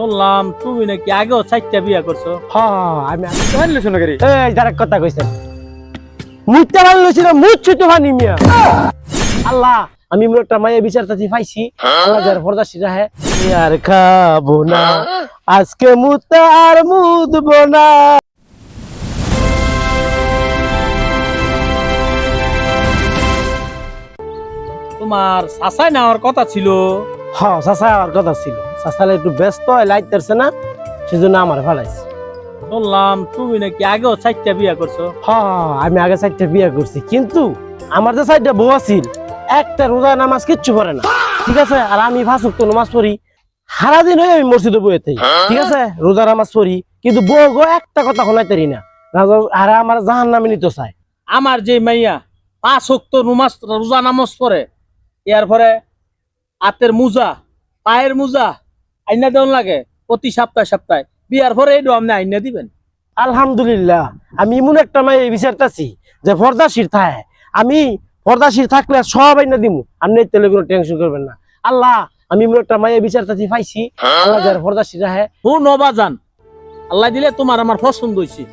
বললাম তুমি নাকি আগেও 4টা বিয়া করছো। আমি ডাইরেক্ট কথা কইছেন মুইতে ভালো লইছিল মুচ্ছু তো ভানি মিয়া আল্লাহ আমি একটা মায়ের বিচারতাছি পাইছি আল্লাহ যার ফরদাসি রাহে আর খাবো না আজকে মুতা আর মুদবো না। তোমার চাচাই নেওয়ার কথা ছিল। চাচা আমার কথা ছিল চাচালে একটু ব্যস্ত লাইট ধরছে না সেজন্য আমার ফালাইছে। বললাম তুমি নাকি আগেও 4টা বিয়া করছো। আমি আগে 4টা বিয়ে করছি কিন্তু আমার যে 4টা বউ আছিল একটা রোজা নামাজ কিচ্ছু পড়ে না ঠিক আছে। আর আমি 5 ওয়াক্ত নামাজ পড়ি সারাদিন হয়ে আমি মসজিদে বইতে ঠিক আছে রোজা নামাজ পড়ি কিন্তু বউ গো একটা কথা শোনাইতে পারি না আর আমার জাহান্নামে নিতে চায়। আমার যে মাইয়া 5 ওয়াক্ত রোজা নামাজ পড়ে এর পরে হাতের মোজা পায়ের মোজা আইনা দেন লাগে প্রতি সপ্তাহে বিয়ার পরে এই আপনি আইনা দিবেন। আলহামদুলিল্লাহ আমি এমন একটা মাই বিচারতাছি যে পর্দাশীল থাকে আমি পর্দাশীল থাকলে সব আইনা দিমু আপনি তেলে কোনো টেনশন করবেন না। আল্লাহ আমি এমন একটা মাই বিচারতাছি পাইছি আল্লাহ যার পর্দাশীল রাহে ও নবাজান আল্লাহ দিলে তোমার আমার পছন্দ হইছে।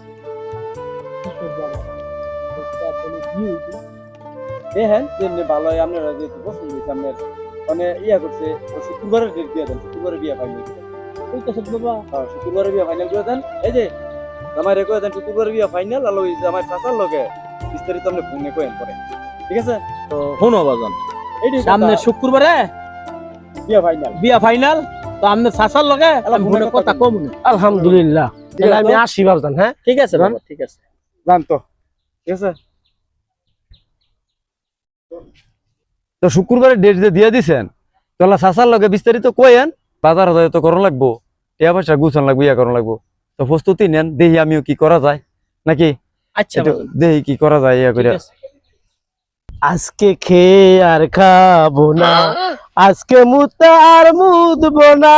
দেখেন যেমনি ভালো হয় আপনারা যেহেতু পছন্দ হয়েছে আপনার মানে ইয়া করছে শুক্রবারের ডেট দিয়ে দেন শুক্রবারে বিয়া ফাইনাল শুক্রবারে বিয়া ফাইনাল করে দেন। এই যে আমার রেকো দেন শুক্রবারে বিয়া ফাইনাল আর ওই যে আমার চাচার লগে বিস্তারিত আপনি ফোনে কয়েন পরে ঠিক আছে। তো শোনো বাজান সামনের শুক্রবারে বিয়া ফাইনাল তো আপনি চাচার লগে আমি ফোনে কথা কম না। আলহামদুলিল্লাহ তাহলে আমি আসি বাবজান। হ্যাঁ ঠিক আছে বাবা ঠিক আছে জানতো ঠিক আছে। তো শুক্রবারে ডেট যে দিয়ে দিছেন তাহলে চাচার লগে বিস্তারিত কয়েন বাজার তো করণ লাগবো টিয়া পয়সা গুছান লাগবো ইয়া করণ লাগবো তো প্রস্তুতি নেন দেখি আমিও কি করা যায় নাকি আচ্ছা দেখি কি করা যায় ইয়া করে। আজকে খেয়ে আর খাবো না আজকে মুতা আর মুদবো না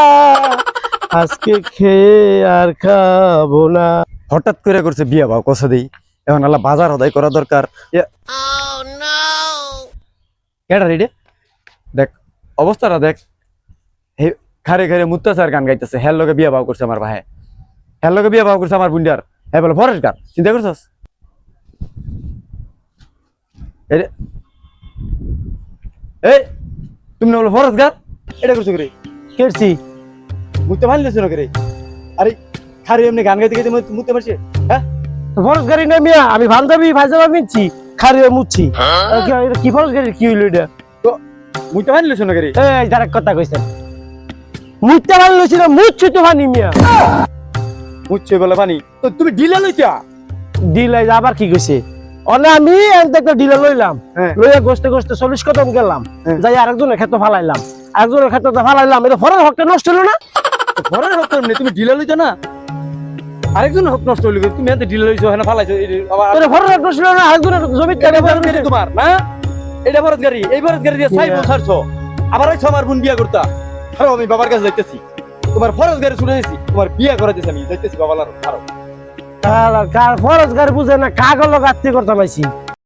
আজকে খেয়ে আর খাবো না। হঠাৎ করে করছে বিয়া ভাও কষা দিই এখন আল্লাহ বাজার হদাই করা দরকার। কেডা রে দেখ অবস্থাটা দেখ খারে খারে মুত্তাচার গান গাইতেছে হের লগে বিয়া ভাও করছে আমার ভাই হের লগে বিয়া ভাও করছে আমার বুন্ডার হ্যাঁ বলে ফরেস্ট গান চিন্তা করছস এই তুমি না বলো ফরেস্ট গান এটা করছো করে কেছি মুতে ভালো লেছো না করে আরে খারি এমনি গান গাইতে গাইতে মুতে পারছে হ্যাঁ ফরজ গাড়ি না মিয়া আমি বান্ধবী ভাইজামা মিনছি খারিয়ে মুচ্ছি কি ফরজ গাড়ি কি হইলো এটা তো মুতে ভালো লেছো না করে এই ডাইরেক্ট কথা কইছেন মুইতে ভালো লইছিল মুচ্ছি তো ভানি মিয়া মুচ্ছে বলে পানি তো তুমি ঢিলা লইতা ডিলাই আবার কি কইছে অনে আমি একটা ডিলা লইলাম লইয়া গোস্তে গোস্তে 40 কদম গেলাম যাই আরেকজনের ক্ষেত্রে ফালাইলাম আরেকজনের ক্ষেত্রে ফালাইলাম এটা ফরের হকটা নষ্ট হলো না ঘরের হক করনি তুমি ঢিলা লইতা না আরেকজন হক নষ্ট হইলো তুমি এত ঢিলা লইছো হেনা ফালাইছো তোর ফরের হক নষ্ট হলো না আরেকজনের জমি তোমার না এটা বরজ গাড়ি এই বরজ গাড়ি দিয়ে সাইবো ছাড়ছো আবার ওই আমার বোন বিয়া করতা আরো আমি বাবার কাছে যাইতেছি তোমার ফরজ গাড়ি শুনে দিছি তোমার বিয়া করাইতেছি আমি যাইতেছি বাবার আরো কার ফরজ গাড়ি বুঝে না কাগজ লাগাতে করতে পাইছি